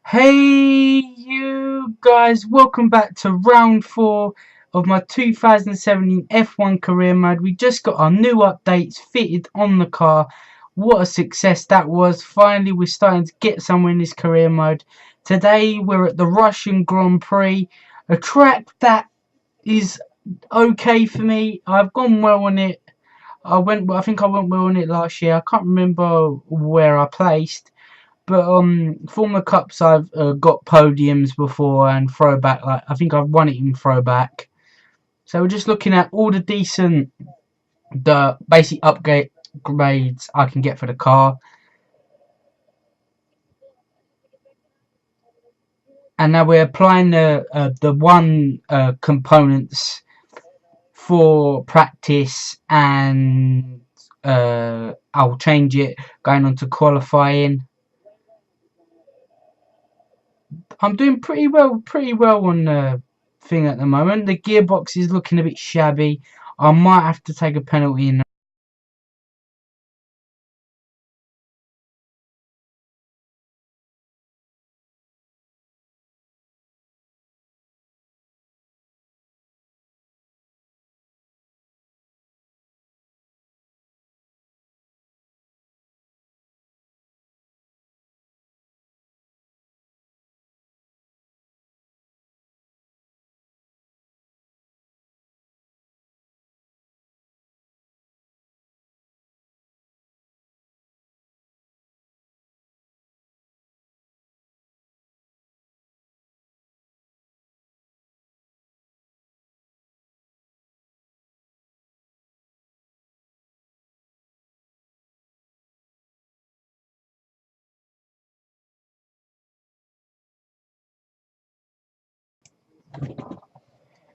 Hey you guys, welcome back to round 4 of my 2017 F1 career mode. We just got our new updates fitted on the car. What a success that was. Finally we're starting to get somewhere in this career mode. Today we're at the Russian Grand Prix, a track that is okay for me. I've gone well on it. I think I went well on it last year. I can't remember where I placed. But Formula Cups I've got podiums before and throwback. Like I think I've won it in throwback. So we're just looking at all the basic upgrades I can get for the car. And now we're applying the one components for practice, and I'll change it going on to qualifying. I'm doing pretty well on the thing at the moment. The gearbox is looking a bit shabby. I might have to take a penalty in.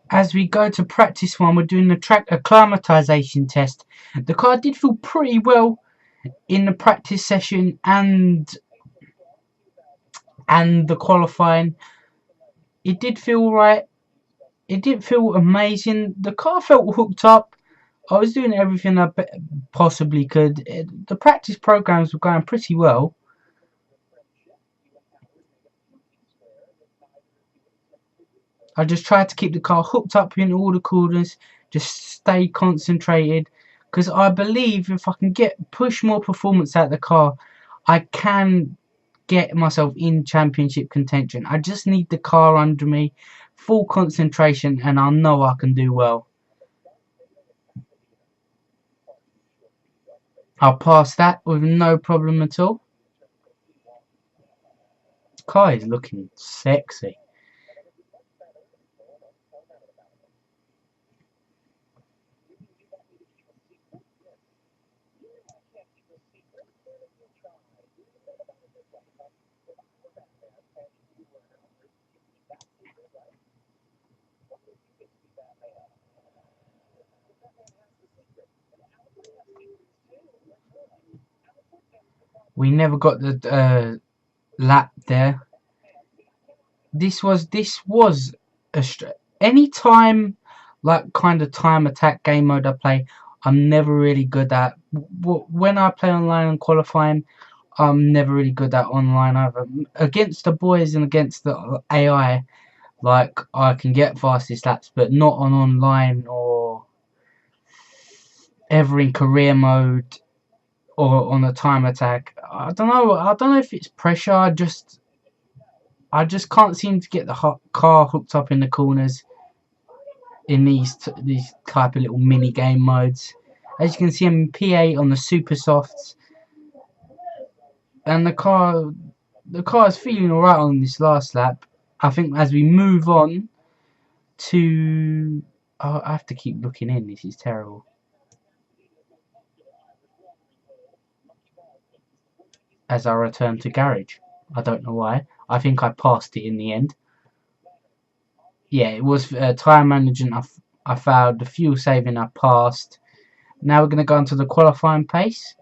As we go to practice one, we're doing the track acclimatization test. The car did feel pretty well in the practice session and the qualifying. It did feel right. It didn't feel amazing. The car felt hooked up. I was doing everything I possibly could. The practice programs were going pretty well. I just tried to keep the car hooked up in all the corners, just stay concentrated, because I believe if I can push more performance out of the car, I can get myself in championship contention. I just need the car under me, full concentration, and I know I can do well. I'll pass that with no problem at all. The car is looking sexy. We never got the lap there. This was a any time, like kind of time attack game mode I play, I'm never really good at. When I play online and qualifying, I'm never really good at online either. Against the boys and against the AI, like I can get fastest laps, but not on online or ever in career mode or on a time attack. I don't know. I don't know if it's pressure. I just can't seem to get the car hooked up in the corners in these type of little mini game modes. As you can see, I'm in P8 on the super softs, and the car is feeling alright on this last lap. I think as we move on to, oh, I have to keep looking in. This is terrible. As I return to garage, I don't know why. I think I passed it in the end. Yeah, it was time management. I failed. The fuel saving I passed. Now we're going to go into the qualifying pace.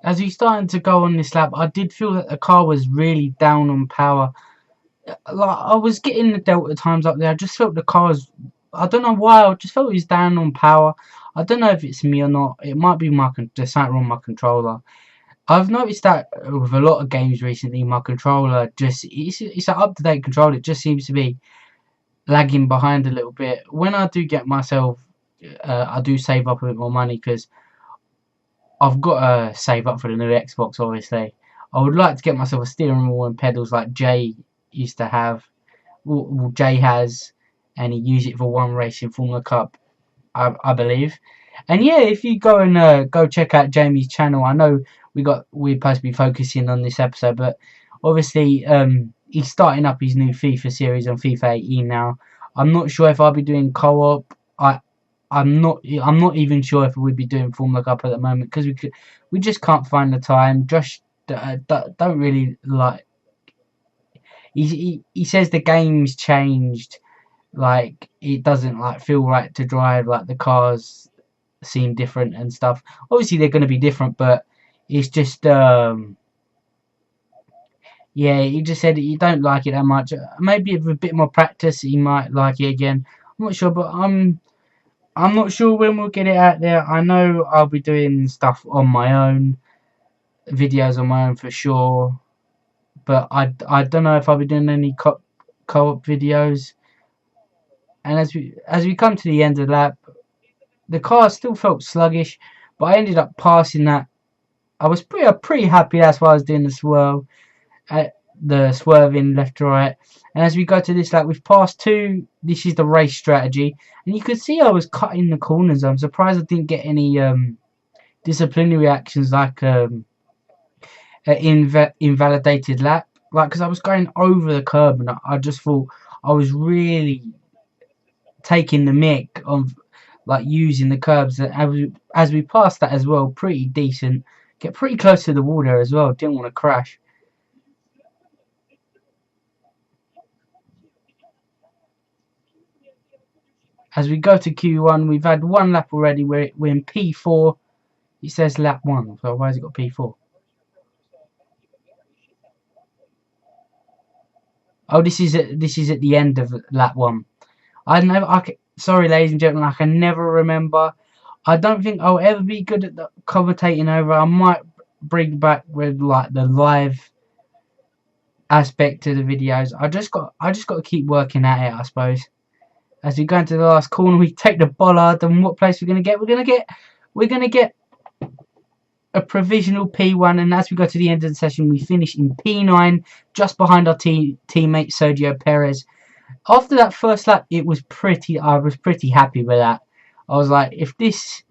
as we started to go on this lap, I did feel that the car was really down on power. Like, I was getting the delta times up there. I just felt the car was, I don't know why, I just felt it was down on power. I don't know if it's me or not. It might be there's something wrong with my controller. I've noticed that with a lot of games recently, my controller just, it's an up-to-date controller. It just seems to be lagging behind a little bit. When I do get myself, I do save up a bit more money because I've got to save up for the new Xbox, obviously. I would like to get myself a steering wheel and pedals like Jay used to have. Well, Jay has, and he used it for one race in Formula Cup, I believe. And yeah, if you go and go check out Jamie's channel, I know we're supposed to be focusing on this episode, but obviously he's starting up his new FIFA series on FIFA 18 now. I'm not sure if I'll be doing co-op. I'm not even sure if we'd be doing Formula Cup at the moment because we just can't find the time. Josh don't really like. He says the game's changed, like it doesn't like feel right to drive, like the cars seem different and stuff. Obviously they're going to be different, but it's just yeah, he just said he don't like it that much. Maybe with a bit more practice he might like it again. I'm not sure, but I'm not sure when we'll get it out there. I know I'll be doing stuff on my own, videos on my own for sure, but I don't know if I'll be doing any co-op videos. And as we come to the end of the lap, the car still felt sluggish, but I ended up passing that. I was pretty happy. That's why I was doing the swirl, the swerving left to right. And as we go to this lap, we've passed two. This is the race strategy, and you could see I was cutting the corners. I'm surprised I didn't get any disciplinary actions like an invalidated lap, like because I was going over the curb, and I just thought I was really taking the mick of like using the curbs. As we passed that as well, pretty decent. Get pretty close to the water as well. Didn't want to crash. As we go to Q1, we've had one lap already. We're in P4. It says lap 1, so why has it got P4? Oh, this is at the end of lap 1. Sorry, ladies and gentlemen, I can never remember. I don't think I'll ever be good at the commentating over. I might bring back with like the live aspect to the videos. I just got to keep working at it, I suppose. As we go into the last corner, we take the bollard, and what place we're gonna get? We're gonna get a provisional P1, and as we go to the end of the session, we finish in P9, just behind our teammate Sergio Perez. After that first lap, I was pretty happy with that. I was like, if this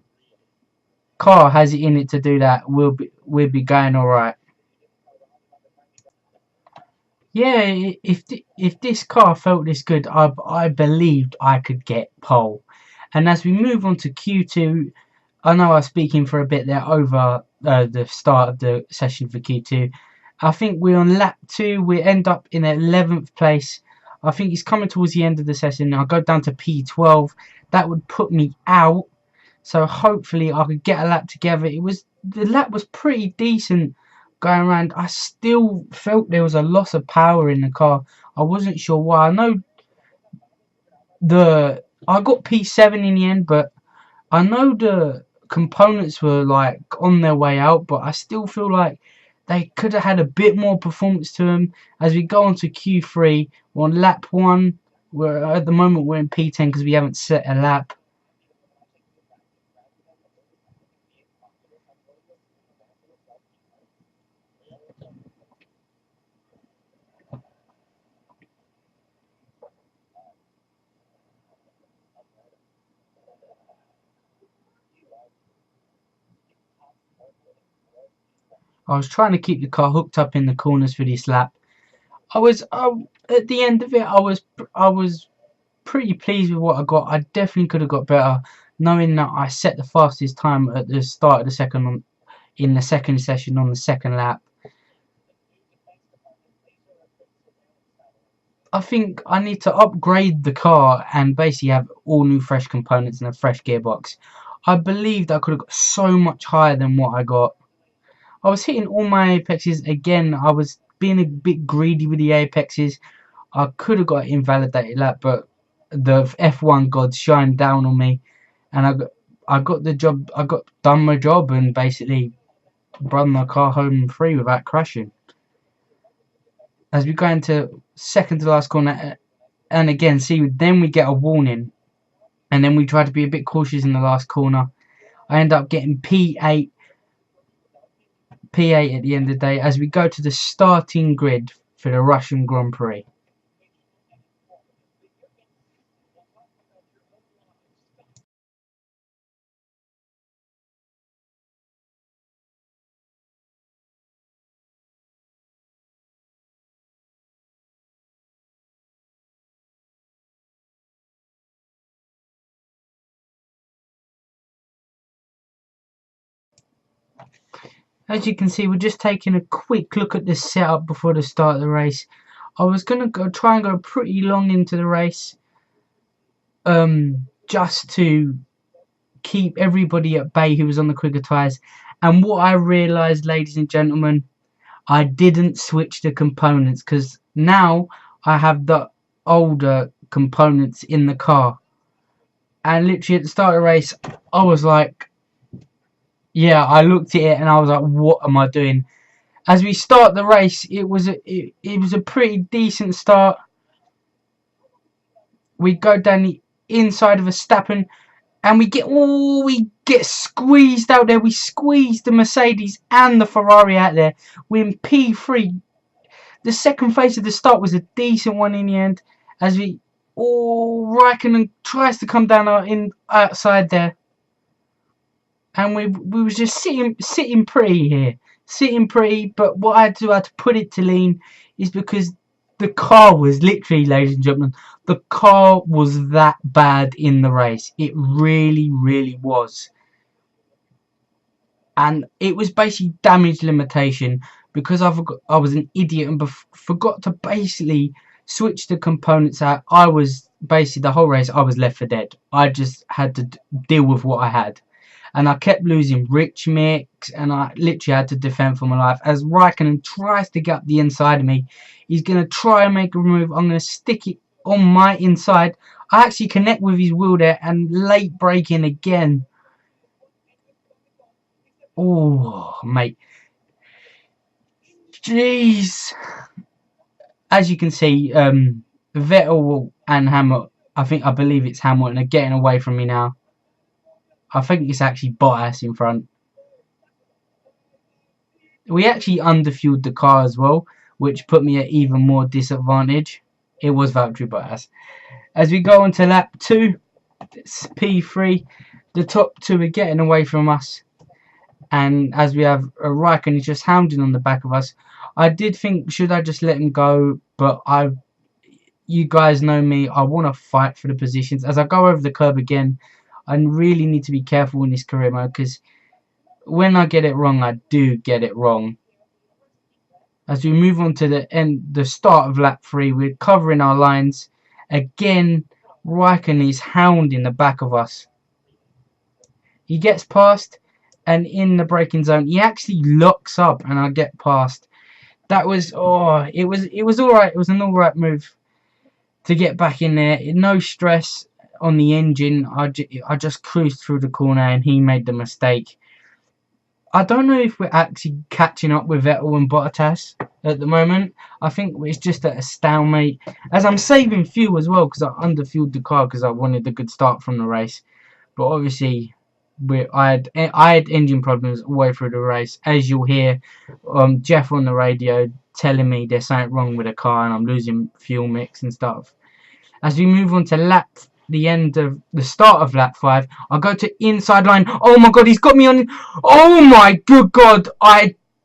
car has it in it to do that, we'll be going all right. Yeah, if this car felt this good, I believed I could get pole. And as we move on to Q2, I know I was speaking for a bit there over the start of the session for Q2. I think we're on lap 2. We end up in 11th place. I think it's coming towards the end of the session. I'll go down to P12. That would put me out. So hopefully I could get a lap together. The lap was pretty decent going around. I still felt there was a loss of power in the car. I wasn't sure why. I know I got P7 in the end, but I know the components were like on their way out, but I still feel like they could have had a bit more performance to them. As we go on to Q3, we're on lap 1. At the moment we're in P10 because we haven't set a lap. I was trying to keep the car hooked up in the corners for this lap. At the end of it, I was pretty pleased with what I got. I definitely could have got better, knowing that I set the fastest time at the start of the second in the second session on the second lap. I think I need to upgrade the car and basically have all new fresh components and a fresh gearbox. I believed I could have got so much higher than what I got. I was hitting all my apexes again. I was being a bit greedy with the apexes. I could have got invalidated that, but the F1 gods shined down on me, and I got the job. I got done my job and basically run my car home free without crashing. As we go into second to last corner, and again, see, then we get a warning, and then we try to be a bit cautious in the last corner. I end up getting P8 at the end of the day as we go to the starting grid for the Russian Grand Prix. As you can see, we're just taking a quick look at the setup before the start of the race. I was going to try and go pretty long into the race, just to keep everybody at bay who was on the quicker tyres. And what I realised, ladies and gentlemen, I didn't switch the components, because now I have the older components in the car. And literally at the start of the race, I was like, yeah, I looked at it and I was like, what am I doing? As we start the race, it was a pretty decent start. We go down the inside of Verstappen, and we get squeezed out there. We squeezed the Mercedes and the Ferrari out there. We're in P3. The second phase of the start was a decent one in the end, as Raikkonen tries to come down outside there, and we was just sitting pretty here, sitting pretty. But what I had to put it to lean is because the car was literally, ladies and gentlemen, the car was that bad in the race. It really, really was. And it was basically damage limitation, because I was an idiot and forgot to basically switch the components out. I was basically, the whole race, I was left for dead. I just had to deal with what I had. And I kept losing rich mix, and I literally had to defend for my life. As Raikkonen tries to get up the inside of me, he's going to try and make a move. I'm going to stick it on my inside. I actually connect with his wheel there, and late braking again. Oh, mate. Jeez. As you can see, Vettel and Hamilton, I believe it's Hamilton, are getting away from me now. I think it's actually Bottas in front. We actually underfueled the car as well, which put me at even more disadvantage. It was Valtteri Bottas. As we go on to lap 2, it's P3. The top two are getting away from us. And as we have a Raikkonen just hounding on the back of us, I did think, should I just let him go? But you guys know me, I want to fight for the positions. As I go over the curb again, I really need to be careful in this career mode, because when I get it wrong, I do get it wrong. As we move on to the start of lap 3, we're covering our lines. Again, Raikkonen is hounding the back of us. He gets past, and in the braking zone, he actually locks up, and I get past. That was, it was alright. It was an alright move to get back in there. No stress on the engine. I just cruised through the corner, and he made the mistake. I don't know if we're actually catching up with Vettel and Bottas at the moment. I think it's just at a stalemate. As I'm saving fuel as well, because I underfueled the car because I wanted a good start from the race. But obviously, I had engine problems all the way through the race. As you'll hear, Jeff on the radio telling me there's something wrong with the car and I'm losing fuel mix and stuff. As we move on to the start of lap 5, I go to inside line. Oh my god, he's got me on. Oh my good god,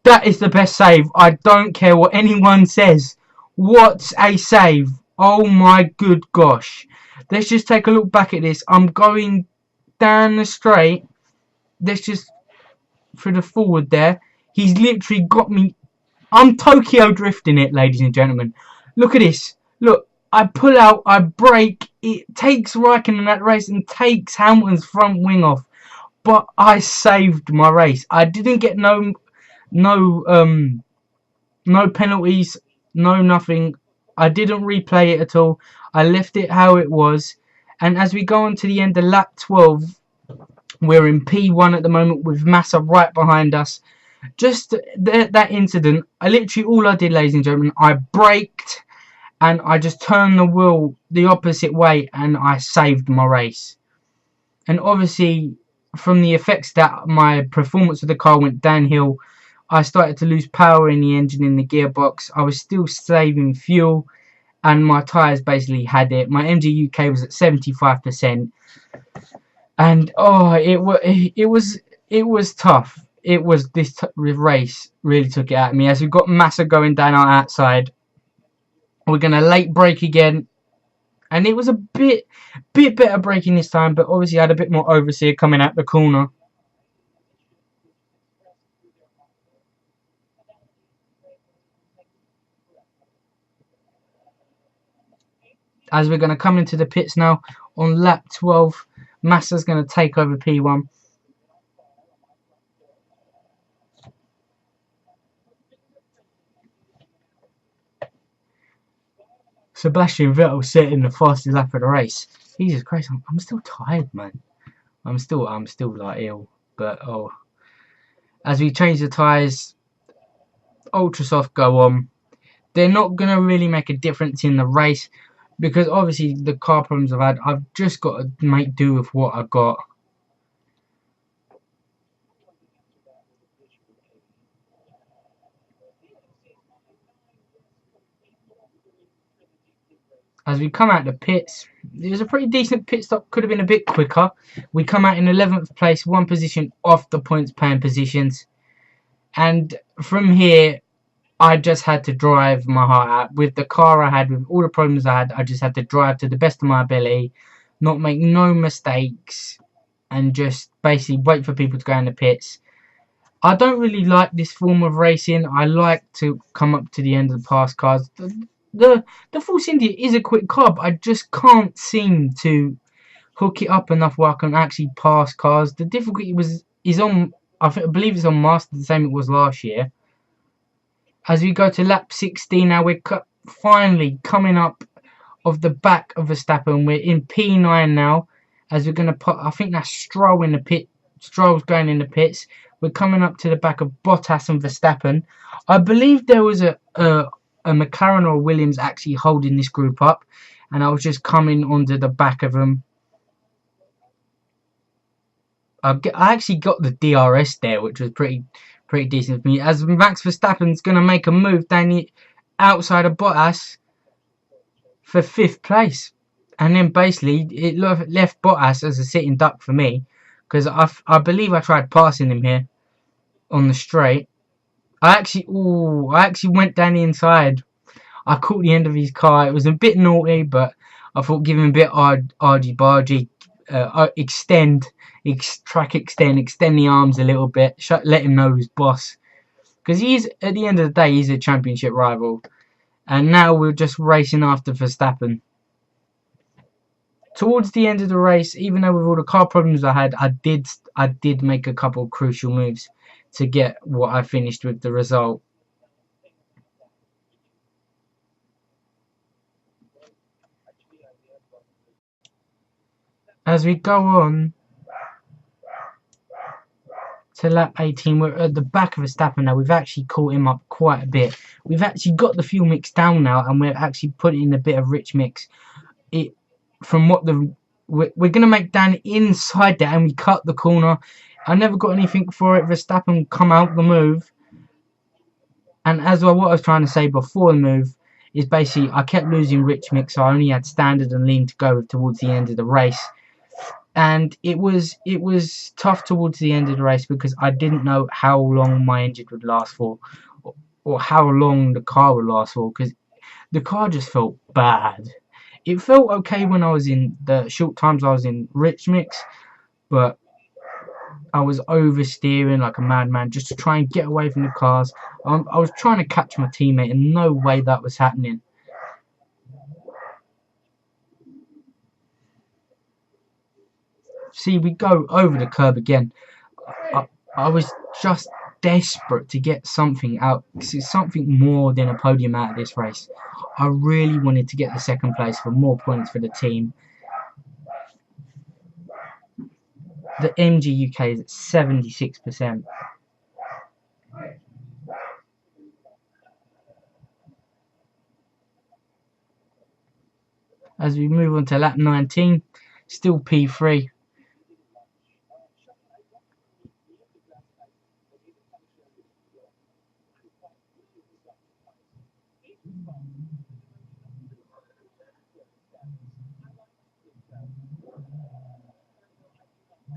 that is the best save. I don't care what anyone says. What's a save? Oh my good gosh. Let's just take a look back at this. I'm going down the straight. Let's just through the forward there. He's literally got me. I'm Tokyo drifting it, ladies and gentlemen. Look at this. Look, I pull out, I brake. It takes Raikkonen in that race and takes Hamilton's front wing off. But I saved my race. I didn't get no no penalties, no nothing. I didn't replay it at all. I left it how it was. And as we go on to the end of lap 12, we're in P1 at the moment with Massa right behind us. Just that incident, all I did, ladies and gentlemen, I braked and I just turned the wheel the opposite way and I saved my race. And obviously, from the effects that my performance of the car went downhill, I started to lose power in the engine, in the gearbox. I was still saving fuel, and my tyres basically had it. My MGU-K was at 75%, and oh, it was tough. It was this race really took it out of me. As we've got Massa going down our outside, we're gonna late brake again. And it was a bit better braking this time, but obviously I had a bit more oversteer coming out the corner. As we're going to come into the pits now on lap 12, Massa's going to take over P1. Sebastian Vettel setting the fastest lap of the race. Jesus Christ, I'm still tired, man. I'm still like ill. But oh, as we change the tyres, ultra soft go on. They're not gonna really make a difference in the race because obviously the car problems I've had, I've just got to make do with what I've got. As we come out the pits, it was a pretty decent pit stop, could have been a bit quicker. We come out in 11th place, one position off the points paying positions. And from here, I just had to drive my heart out. With the car I had, with all the problems I had, I just had to drive to the best of my ability, not make no mistakes, and just basically wait for people to go in the pits. I don't really like this form of racing. I like to come up to the end of the past cars. The Force India is a quick car, but I just can't seem to hook it up enough where I can actually pass cars. The difficulty is on, I believe it's on Master, the same it was last year. As we go to lap 16 now, we're finally coming up of the back of Verstappen. We're in P9 now, as we're going to put, I think that's Stroll in the pit. Stroll's going in the pits. We're coming up to the back of Bottas and Verstappen. I believe there was a McLaren or Williams actually holding this group up, and I was just coming onto the back of them. I actually got the DRS there, which was pretty decent for me. As Max Verstappen's going to make a move down the outside of Bottas for 5th place, and then basically it left Bottas as a sitting duck for me, because I believe I tried passing him here on the straight. I actually went down the inside. I caught the end of his car. It was a bit naughty, but I thought give him a bit argy-bargy, extend the arms a little bit, let him know who's boss. Because he's, at the end of the day, he's a championship rival. And now we're just racing after Verstappen. Towards the end of the race, even though with all the car problems I had, I did make a couple of crucial moves to get what I finished with the result. As we go on to lap 18, we're at the back of Verstappen now. We've actually caught him up quite a bit. We've actually got the fuel mix down now, and we're actually putting in a bit of rich mix. We're going to make down inside there, and we cut the corner. I never got anything for it. Verstappen come out the move. And as well, what I was trying to say before the move is basically I kept losing rich mix, so I only had standard and lean to go with towards the end of the race. And it was tough towards the end of the race because I didn't know how long my engine would last for, or how long the car would last for, because the car just felt bad. It felt okay when I was in the short times I was in rich mix, but I was oversteering like a madman just to try and get away from the cars. I was trying to catch my teammate, and no way that was happening. See, we go over the curb again. I was just desperate to get something out. It's something more than a podium out of this race. I really wanted to get the second place for more points for the team. The MG UK is at 76%. As we move on to lap 19, still P3.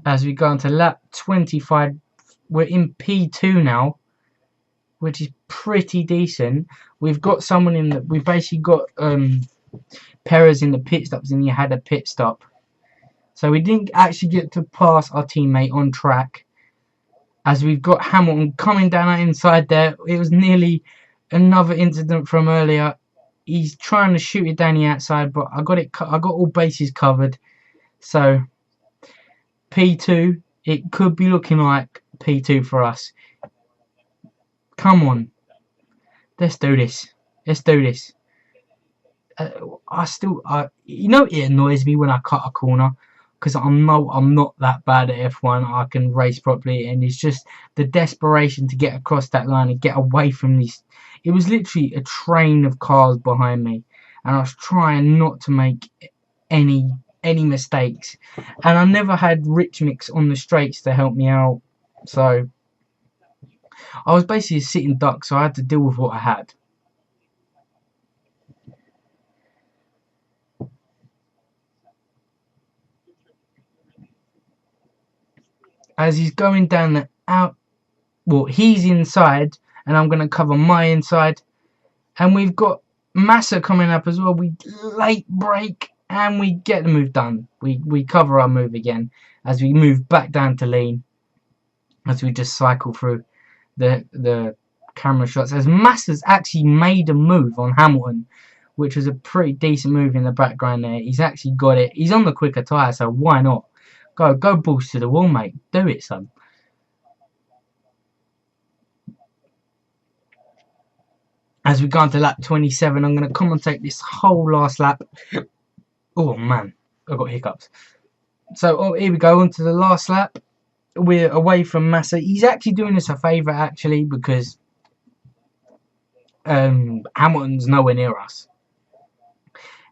As we go on to lap 25, we're in P2 now, which is pretty decent. We've got someone in the, we've basically got Perez in the pit stops, and he had a pit stop. So we didn't actually get to pass our teammate on track. As we've got Hamilton coming down our inside there. It was nearly another incident from earlier. He's trying to shoot it down the outside, but I got all bases covered. So P2, it could be looking like P2 for us. Come on, let's do this. Let's do this. You know, it annoys me when I cut a corner, because I'm not that bad at F1. I can race properly, and it's just the desperation to get across that line and get away from these. It was literally a train of cars behind me, and I was trying not to make any mistakes. And I never had Rich Mix on the straights to help me out, so I was basically a sitting duck. So I had to deal with what I had. As he's going down the out, well, he's inside, and I'm going to cover my inside. And we've got Massa coming up as well. We late brake, and we get the move done. We cover our move again as we move back down to lean, as we just cycle through the camera shots. As Massa's actually made a move on Hamilton, which was a pretty decent move in the background there. He's actually got it. He's on the quicker tyre, so why not? Go balls to the wall, mate. Do it, son. As we go on to lap 27, I'm going to commentate this whole last lap. Oh, man. I got hiccups. So, here we go. On to the last lap. We're away from Massa. He's actually doing us a favour, actually, because Hamilton's nowhere near us.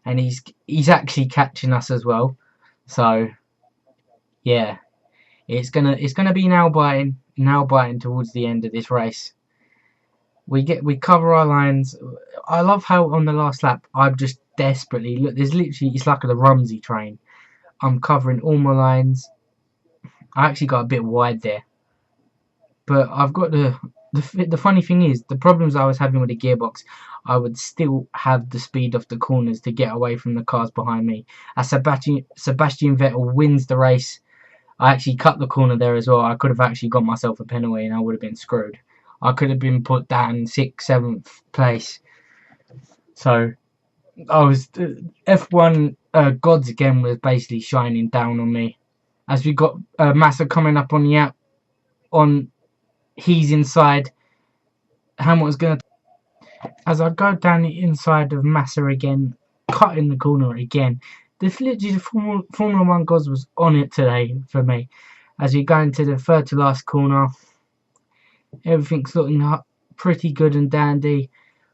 And he's actually catching us as well. So, yeah. It's gonna be nail biting towards the end of this race. We cover our lines. I love how on the last lap I'm just desperately look. There's literally, it's like the Rumsey train. I'm covering all my lines. I actually got a bit wide there, but I've got the funny thing is, the problems I was having with the gearbox, I would still have the speed off the corners to get away from the cars behind me. As Sebastian Vettel wins the race. I actually cut the corner there as well. I could have actually got myself a penalty and I would have been screwed. I could have been put down 6th, 7th place. So I was F1 gods again was basically shining down on me. As we got Massa coming up on the out, he's inside. Hamilton's gonna. As I go down the inside of Massa again, cutting the corner again. Literally the Formula 1 gods was on it today for me. As we go into the third to last corner, everything's looking pretty good and dandy.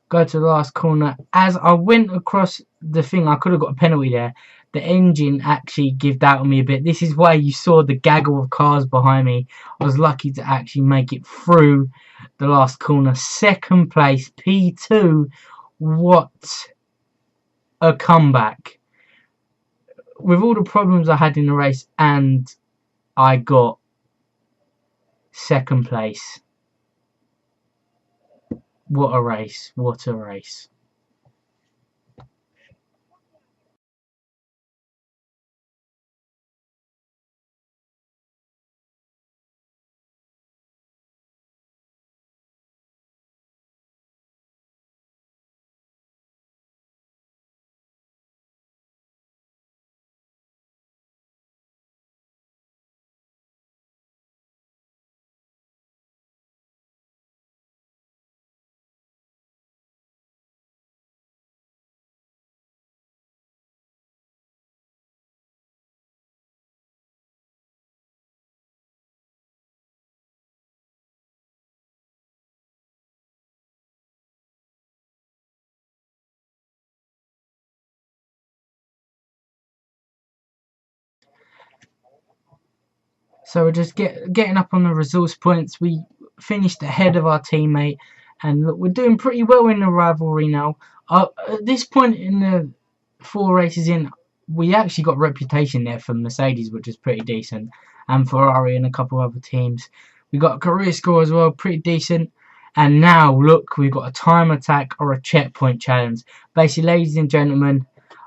Go to the last corner. As I went across the thing, I could have got a penalty there. The engine actually gave out on me a bit. This is why you saw the gaggle of cars behind me. I was lucky to actually make it through the last corner. Second place, P2. What a comeback. With all the problems I had in the race, and I got second place. What a race. What a race. So we're just getting up on the resource points. We finished ahead of our teammate, and look, we're doing pretty well in the rivalry now. At this point in the 4 races in, we actually got reputation there for Mercedes, which is pretty decent, and Ferrari and a couple of other teams. We got a career score as well, pretty decent. And now, look, we've got a time attack or a checkpoint challenge. Basically, ladies and gentlemen,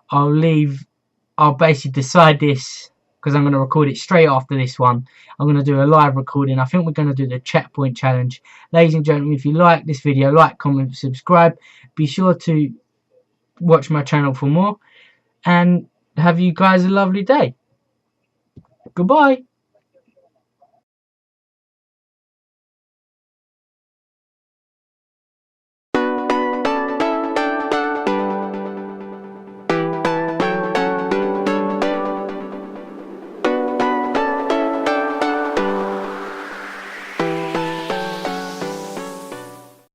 I'll basically decide this because I'm going to record it straight after this one. I'm going to do a live recording. I think we're going to do the checkpoint challenge. Ladies and gentlemen, if you like this video, like, comment, subscribe. Be sure to watch my channel for more. And have you guys a lovely day. Goodbye.